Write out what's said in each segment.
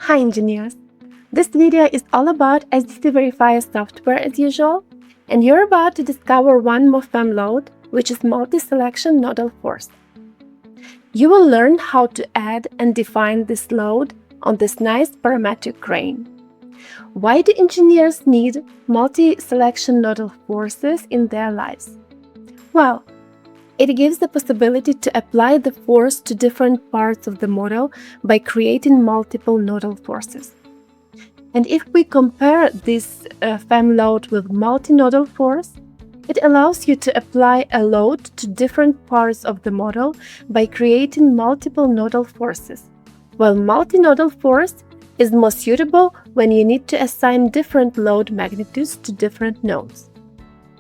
Hi engineers! This video is all about SDC Verifier software as usual, and you're about to discover one more FEM load, which is Multi Selection Nodal Force. You will learn how to add and define this load on this nice parametric crane. Why do engineers need Multi Selection Nodal Forces in their lives? Well, it gives the possibility to apply the force to different parts of the model by creating multiple nodal forces. And if we compare this FEM load with multi-nodal force, it allows you to apply a load to different parts of the model by creating multiple nodal forces, while multi-nodal force is more suitable when you need to assign different load magnitudes to different nodes.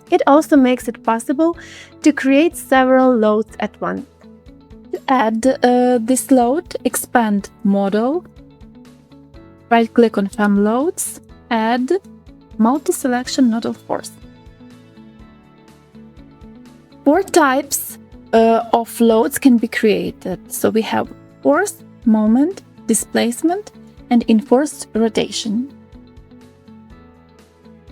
It also makes it possible to create several loads at once. To add this load, expand Model, right-click on FEM Loads, add Multi Selection Nodal Force. 4 types of loads can be created. So we have force, moment, displacement, and enforced rotation.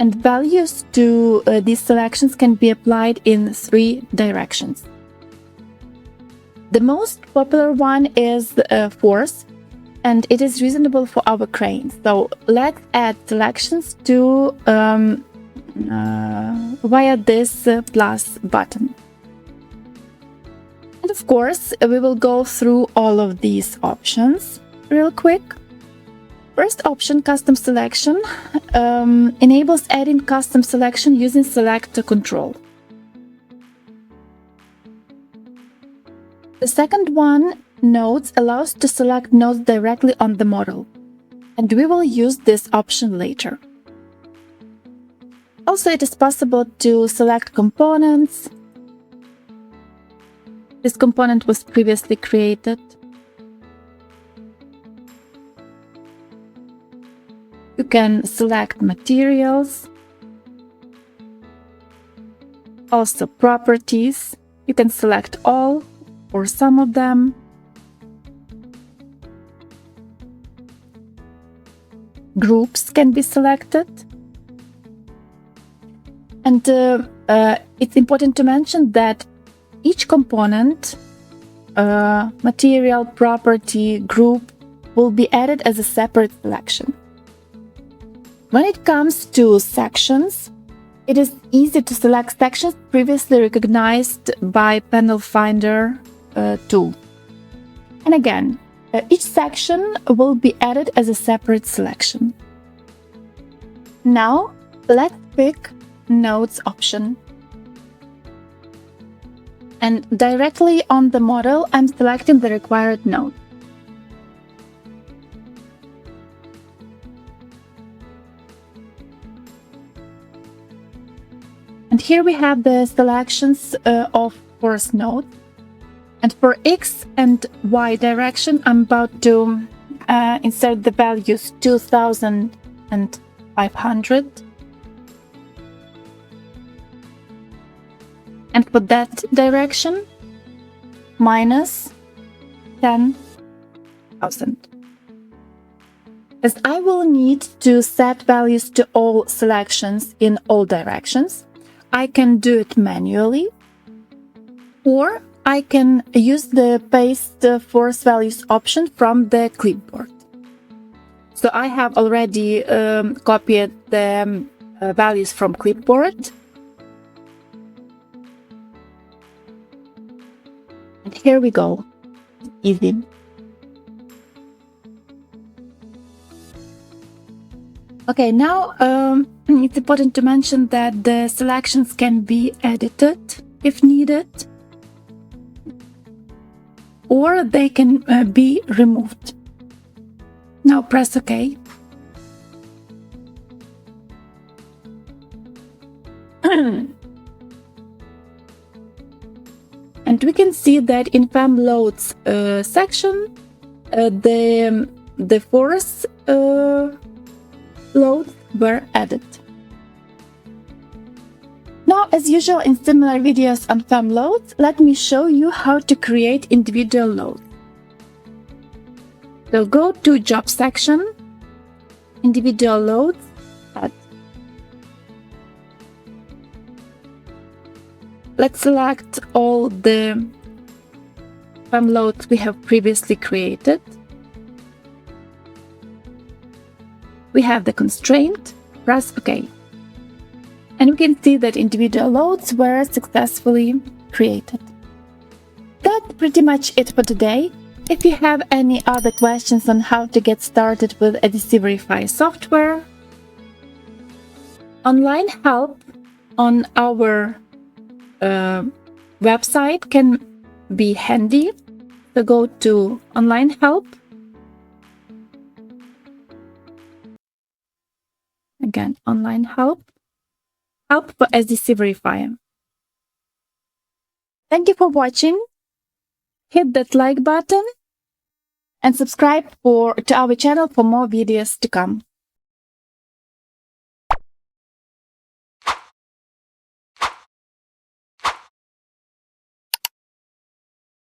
And values to these selections can be applied in 3 directions. The most popular one is force, and it is reasonable for our crane. So let's add selections to via this plus button. And of course, we will go through all of these options real quick. First option, custom selection, enables adding custom selection using selector control. The second one, nodes, allows to select nodes directly on the model, and we will use this option later. Also, it is possible to select components. This component was previously created. You can select materials, also properties. You can select all or some of them. Groups can be selected. And it's important to mention that each component, material, property, group will be added as a separate selection. When it comes to sections, it is easy to select sections previously recognized by Panel Finder tool. And again, each section will be added as a separate selection. Now, let's pick Nodes option. And directly on the model, I'm selecting the required node. And here we have the selections of force node. And for X and Y direction, I'm about to insert the values 2000 and 500. And for that direction, minus 10,000. As I will need to set values to all selections in all directions, I can do it manually, or I can use the paste force values option from the clipboard. So I have already copied the values from clipboard. And here we go. Easy. Okay, now it's important to mention that the selections can be edited if needed, or they can be removed. Now press OK. And we can see that in FEM loads section, the force loads were added. Now, as usual in similar videos on FEM loads, let me show you how to create individual loads. So go to Job section individual loads. Let's select all the FEM loads we have previously created. We have the constraint, press OK. And we can see that individual loads were successfully created. That's pretty much it for today. If you have any other questions on how to get started with SDC Verifier software, online help on our website can be handy. So go to online help. Again, online help. Help for SDC Verifier. Thank you for watching. Hit that like button and subscribe to our channel for more videos to come.